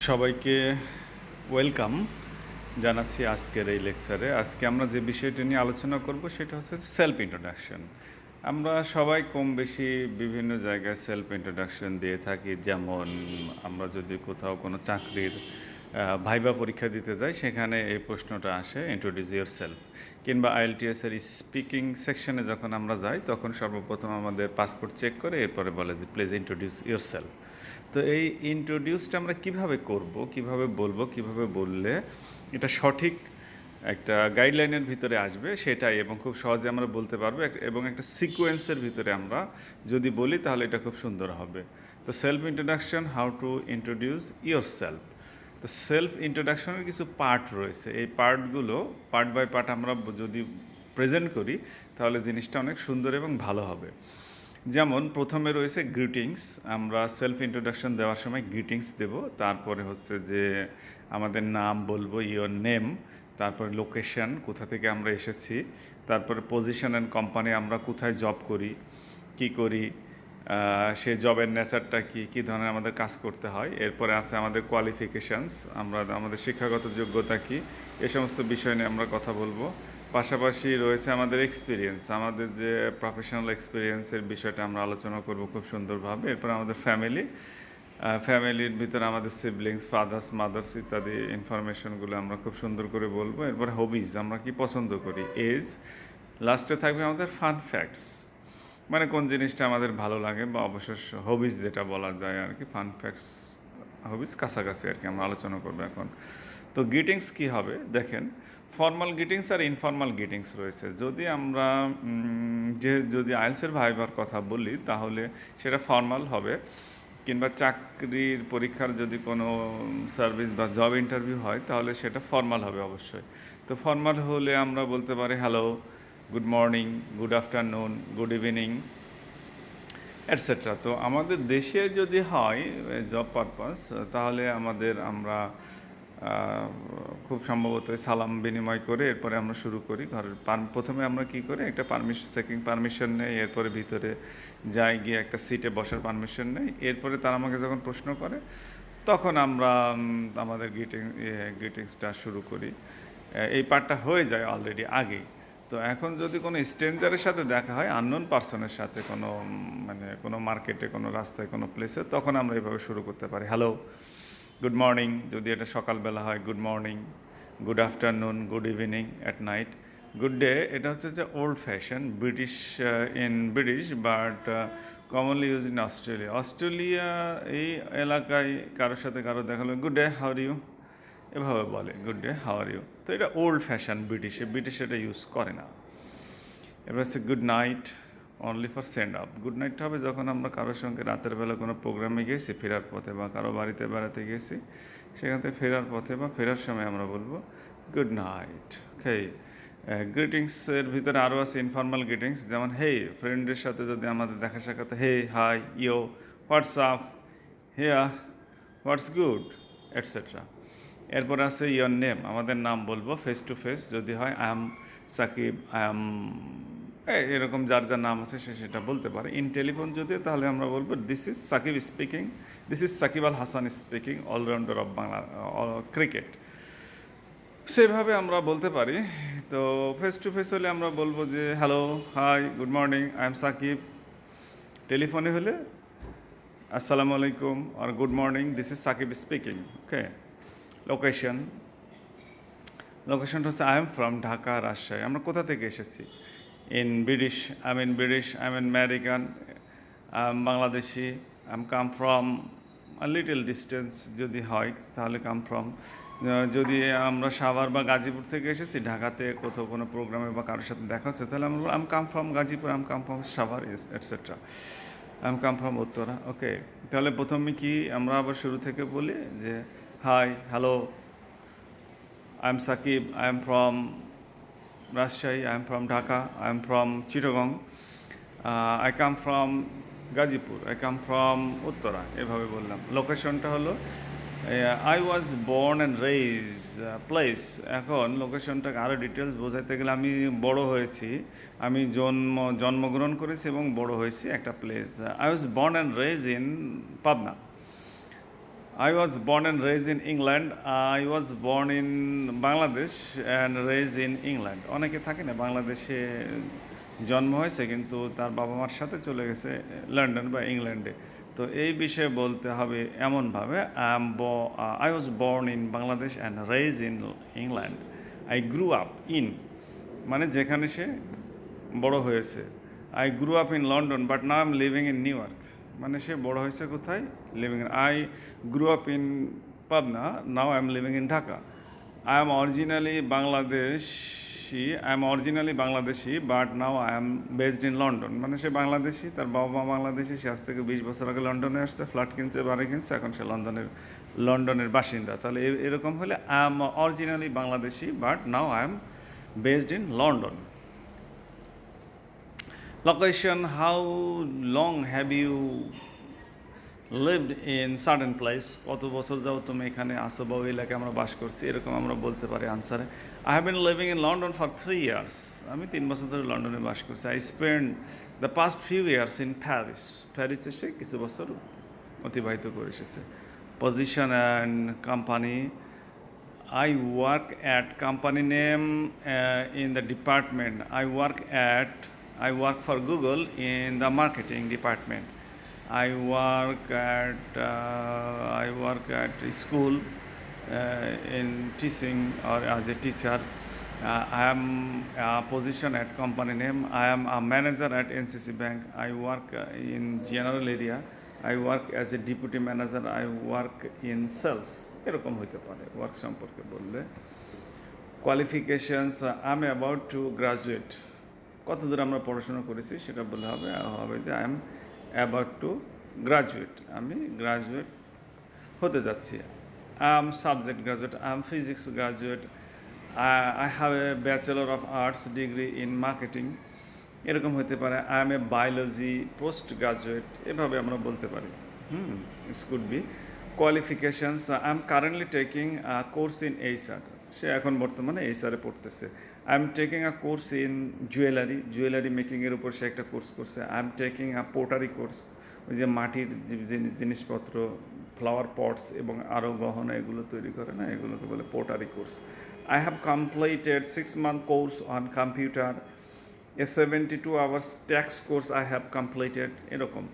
সবাইকে ওয়েলকাম জানাচ্ছি আজকের এই লেকচারে। আজকে আমরা যে বিষয়টি নিয়ে আলোচনা করব সেটা হচ্ছে সেলফ ইন্ট্রোডাকশন। আমরা সবাই কম বেশি বিভিন্ন জায়গায় সেলফ ইন্ট্রোডাকশন দিয়ে থাকি। যেমন আমরা যদি কোথাও কোনো চাকরির ভাইবা পরীক্ষা দিতে যাই, সেখানে এই প্রশ্নটা আসে, ইন্ট্রোডিউস ইউর সেলফ। কিংবা আইএলটিএসের স্পিকিং সেকশনে যখন আমরা যাই, তখন সর্বপ্রথম আমাদের পাসপোর্ট চেক করে এরপরে বলে যে প্লিজ ইন্ট্রোডিউস ইউর সেলফ। তো এই ইন্ট্রোডিউসটা আমরা কিভাবে করব, কিভাবে বলবো, কিভাবে বললে এটা সঠিক একটা গাইডলাইনের ভিতরে আসবে সেটাই, এবং খুব সহজে আমরা বলতে পারবো, এবং একটা সিকোয়েন্সের ভিতরে আমরা যদি বলি তাহলে এটা খুব সুন্দর হবে। তো self introduction, how to introduce your self. তো সেলফ ইন্ট্রোডাকশনের কিছু পার্ট রয়েছে। এই পার্টগুলো পার্ট বাই পার্ট আমরা যদি প্রেজেন্ট করি তাহলে জিনিসটা অনেক সুন্দর এবং ভালো হবে। যেমন প্রথমে রয়েছে গ্রিটিংস। আমরা সেলফ ইন্ট্রোডাকশন দেওয়ার সময় গ্রিটিংস দেব। তারপরে হচ্ছে যে আমাদের নাম বলবো, ইয়োর নেম। তারপরে লোকেশন, কোথা থেকে আমরা এসেছি। তারপরে পজিশন অ্যান্ড কোম্পানি, আমরা কোথায় জব করি, কি করি, সে জবের নেচারটা কী ধরনের আমাদের কাজ করতে হয়। এরপরে আছে আমাদের কোয়ালিফিকেশানস, আমাদের শিক্ষাগত যোগ্যতা কী, এ সমস্ত বিষয় নিয়ে আমরা কথা বলবো। পাশাপাশি রয়েছে আমাদের এক্সপিরিয়েন্স, আমাদের যে প্রফেশনাল এক্সপিরিয়েন্সের বিষয়টা আমরা আলোচনা করব খুব সুন্দরভাবে। এরপর আমাদের ফ্যামিলির ভিতরে আমাদের সিবলিংস, ফাদার্স, মাদার্স ইত্যাদি ইনফরমেশনগুলো আমরা খুব সুন্দর করে বলবো। এরপর হবিজ, আমরা কি পছন্দ করি, এজ। লাস্টে থাকবে আমাদের ফান ফ্যাক্টস, মানে কোন জিনিসটা আমাদের ভালো লাগে, বা অবশ্য হবিজ যেটা বলা যায় আর কি, ফান ফ্যাক্টস হবিজ কাছাকাছি আর কি আমরা আলোচনা করবো এখন। তো গ্রিটিংস কী হবে দেখেন, ফর্মাল গ্রিটিংস আর ইনফর্মাল গ্রিটিংস রয়েছে। যদি আমরা যদি আইএলটিএসের ভাইবার কথা বলি তাহলে সেটা ফর্মাল হবে, কিংবা চাকরির পরীক্ষার যদি কোনো সার্ভিস বা জব ইন্টারভিউ হয় তাহলে সেটা ফর্মাল হবে অবশ্যই। তো ফর্মাল হলে আমরা বলতে পারি hello, good morning, good afternoon, good evening, etcetera. তো আমাদের দেশে যদি হয় জব পারপাস, তাহলে আমরা খুব সম্ভবত সালাম বিনিময় করে এরপরে আমরা শুরু করি। ঘরের প্রথমে আমরা কী করি, একটা পারমিশন নেই, এরপরে ভিতরে যাই, গিয়ে একটা সিটে বসার পারমিশন নেই। এরপরে তারা আমাকে যখন প্রশ্ন করে তখন আমরা আমাদের গ্রিটিংসটা শুরু করি। এই পার্টটা হয়ে যায় অলরেডি আগেই। তো এখন যদি কোনো স্ট্রেঞ্জারের সাথে দেখা হয়, আননোন পার্সনের সাথে, কোনো মার্কেটে, কোনো রাস্তায়, কোনো প্লেসে, তখন আমরা এভাবে শুরু করতে পারি, হ্যালো, গুড মর্নিং, যদি এটা সকালবেলা হয় good morning, good afternoon, good evening, at night, good day. এটা হচ্ছে যে old fashion British but commonly use in Australia. এই এলাকায় কারোর সাথে কারো দেখা হলো, good day, how are you, এভাবে বলে, good day, how are you. তো এটা ওল্ড ফ্যাশন, ব্রিটিশ এটা ইউজ করে না। এবার হচ্ছে good night, only for send up. Good নাইটটা হবে যখন আমরা কারোর সঙ্গে রাতের বেলা কোনো প্রোগ্রামে গেছি, ফেরার পথে, বা কারো বাড়িতে বেড়াতে গেছি, সেখান থেকে ফেরার পথে বা ফেরার সময় আমরা বলবো গুড নাইট। ওকে। গ্রিটিংসের ভিতরে আরও আছে ইনফর্মাল গ্রিটিংস, যেমন হেই, ফ্রেন্ডের সাথে যদি আমাদের দেখা সাক্ষাৎ, হে, হাই, ইয়ো, হোয়াটস আপ, হিয়া, হোয়াটস গুড, এটসেট্রা। এরপর আছে ইয়োর নেম, আমাদের নাম বলবো ফেস টু ফেস যদি হয়, I am Sakib, I am, এরকম যার যার নাম আছে সে সেটা বলতে পারে। ইন টেলিফোন যদি, তাহলে আমরা বলবো this is Shakib speaking, this is Shakib Al Hasan speaking, all rounder of Bangla cricket. সেভাবে আমরা বলতে পারি। তো ফেস টু ফেস হলে আমরা বলবো যে hello, hi, good morning, I am Sakib. টেলিফোনে হলে আসসালামু আলাইকুম আর good morning, this is Shakib speaking. Okay. লোকেশনটা হচ্ছে I am from Dhaka, Rajshahi. আমরা কোথা থেকে এসেছি, British, I am American, I am Bangladeshi, I am come from little distance যদি হয় তাহলে কাম ফ্রম। যদি আমরা সাভার বা গাজীপুর থেকে এসেছি, ঢাকাতে কোথাও কোনো প্রোগ্রামে বা কারোর সাথে দেখা হচ্ছে, তাহলে আমরা I am come from Gazipur, I am come from Savar, et cetera. I am come from Uttara. Okay. তাহলে প্রথমে কি আমরা আবার শুরু থেকে বলি যে hi, hello, I am Sakib, I am from Rajshahi, I am from Dhaka, I am from Chittagong, I come from Gazipur, I come from Uttara, এভাবে বললাম। লোকেশনটা হলো I was born and raise place. এখন লোকেশনটাকে আরও details বোঝাতে গেলে, আমি বড় হয়েছি, আমি জন্মগ্রহণ করেছি এবং বড় হয়েছি একটা place. I was born and raise in Pabna. I was born and raised in England. I was born in Bangladesh and raised in England. অনেকে থাকে না বাংলাদেশে জন্ম হয়েছে কিন্তু তার বাবা মার সাথে চলে গেছে লন্ডন বা ইংল্যান্ডে। তো এই বিষয়ে বলতে হবে এমনভাবে I was born in Bangladesh and raised in England. I grew up in মানে যেখানে সে বড় হয়েছে। I grew up in London but now I am living in New York. মানে সে বড় হয়েছে কোথায়? Living in. I grew up in Pabna, now I am living in Dhaka. I am originally Bangladeshi but now I am based in London. মানে সে বাংলাদেশি, তার বাবা মা বাংলাদেশি, সে আজ থেকে 20 বছর আগে লন্ডনে আসছে, ফ্ল্যাট কিনছে, বাড়ি কিনছে, এখন সে লন্ডনের বাসিন্দা। তাহলে এরকম হলে I am originally Bangladeshi but now I am based in London. Location, how long have you lived in certain place? কত বছর যাও তুমি এখানে আসো বা ওই এলাকায় আমরা বাস করছি, এরকম আমরা বলতে পারি আনসারে। I have been living in London for 3 years. আমি 3 বছর ধরে লন্ডনে বাস করছি। I spend the past few years in প্যারিসে সে কিছু বছর অতিবাহিত করে এসেছে। Position and company, I work at company name in the department. I work for Google in the marketing department. I work at school in teaching or as a teacher. I am a position at company name. I am a manager at NCC Bank. I work in general area. I work as a deputy manager. I work in sales. এরকম হইতে পারে work সম্পর্কে বললে। Qualifications, I am about to graduate. কত দূর আমরা পড়াশোনা করেছি সেটা বললে হবে যে I am about to graduate, আমি গ্রাজুয়েট হতে যাচ্ছি। I am subject graduate, I am physics graduate, I have a bachelor of arts degree in marketing. এরকম হতে পারে I am a biology post graduate, এভাবে আমরা বলতে পারি। It's could be. Qualifications, I am currently taking course in HR. সে এখন বর্তমানে এইচআরে পড়তেছে। I am taking a course in jewellery মেকিংয়ের উপর সে একটা কোর্স করছে। I am taking a pottery course, ওই যে মাটির জিনিসপত্র, ফ্লাওয়ার পটস এবং আরও গহনা এগুলো তৈরি করে না, এগুলোকে বলে pottery course. I have completed 6-month course on computer. A 72 hours tax course I have completed. এরকম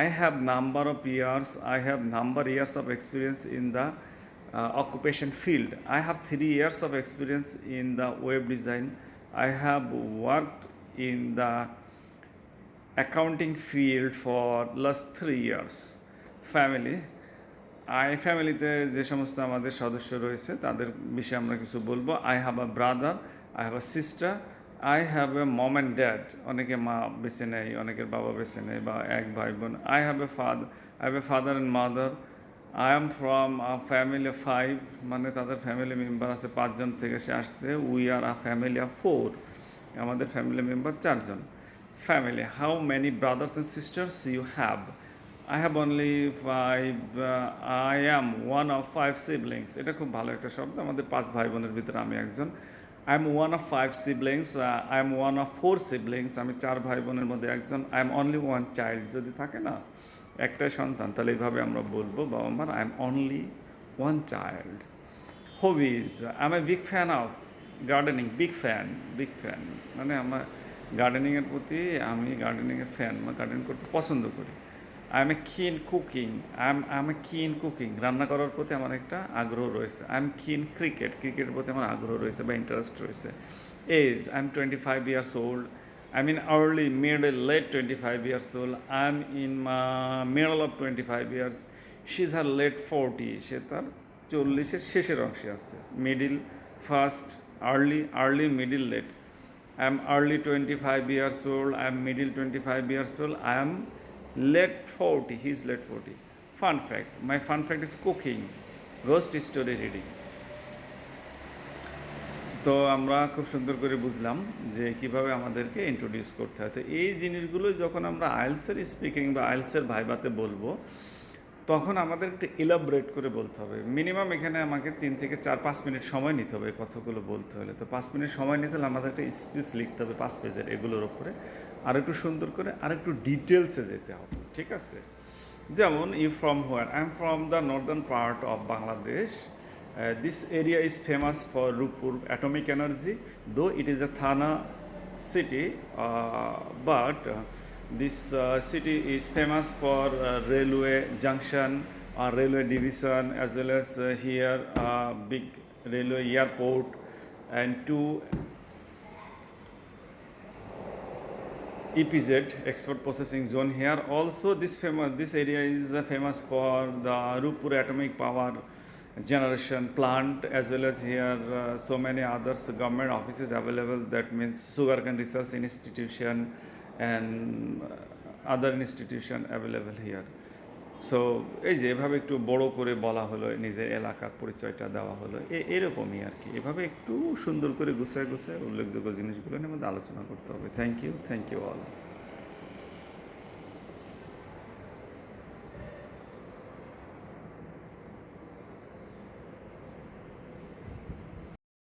I have number years of experience in the occupation field. I have 3 years of experience in the web design. I have worked in the accounting field for last 3 years. ফ্যামিলিতে যে সমস্ত আমাদের সদস্য রয়েছে তাদের বিষয়ে আমরা কিছু বলবো। I have a brother, I have a sister, I have a mom and dad. অনেকে মা বেছে নেয়, অনেকের বাবা বেছে নেয়, বা এক ভাই বোন। I have a father and mother. I am from a family of 5, মানে তাদের ফ্যামিলি মেম্বার আছে 5 জন থেকে সে আসছে। We are a family of 4, আমাদের ফ্যামিলি মেম্বার 4 জন। Family, how many brothers and sisters you have? I have only 5. I am one of 5 siblings. এটা খুব ভালো একটা শব্দ, আমাদের 5 ভাই বোনের ভিতরে আমি একজন। I am one of 5 siblings. I am one of 4 siblings. আমি 4 ভাই বোনের মধ্যে একজন। I am only one child. যদি থাকে না একটাই সন্তান, তাহলে এইভাবে আমরা বলবো বাবা মার, I am only one child. Hobbies, I am a big fan of gardening. Big fan. মানে আমার গার্ডেনিংয়ের প্রতি, আমি গার্ডেনিংয়ের ফ্যান, মানে গার্ডেনিং করতে পছন্দ করি। আই এম এ কিন কুকিং, রান্না করার প্রতি আমার একটা আগ্রহ রয়েছে। আই এম কিন ক্রিকেটের প্রতি আমার আগ্রহ রয়েছে বা ইন্টারেস্ট রয়েছে। Age, I am 25 years old. I mean early, middle, late 25 years old. I am in middle of 25 years. She is her late 40, সে তার 40-এর শেষের অংশে আছে। Middle, first, early, middle, late. I am early 25 years old. I am middle 25 years old. I am late 40. He is late 40. Fun fact. My fun fact is cooking. Ghost story reading. তো আমরা খুব সুন্দর করে বুঝলাম যে কিভাবে আমাদেরকে introduce করতে হয়। তো এই জিনিসগুলো যখন আমরা আইএলসের স্পিকিং বা আইএলসের ভাইভাতে বলবো, তখন আমাদের একটু ইলাবরেট করে বলতে হবে। মিনিমাম এখানে আমাকে 3 থেকে 4-5 মিনিট সময় নিতে হবে কথাগুলো বলতে হলে। তো 5 মিনিট সময় নিতে হলে আমাদের একটা স্পিচ লিখতে হবে 5 পেজের, এগুলোর ওপরে আর একটু সুন্দর করে আর একটু ডিটেলসে যেতে হবে, ঠিক আছে? যেমন you from where, I am from the northern part of Bangladesh, this area is famous for Rooppur atomic energy, though it is a থানা city, but this city is famous for railway junction or railway division, as well as here big railway airport and two EPZ, export processing zone here. Also this area is famous for the Rupur atomic power generation plant, as well as here so many others government offices available, that means sugarcane research institution and other institution available here. So এই যে এভাবে একটু বড় করে বলা হলো, নিজের এলাকার পরিচয়টা দেওয়া হলো, এরকমই আর কি। এভাবে একটু সুন্দর করে গুছায় গুছায় উল্লেখযোগ্য জিনিসগুলো নিয়ে আমাদের আলোচনা করতে হবে। Thank you all.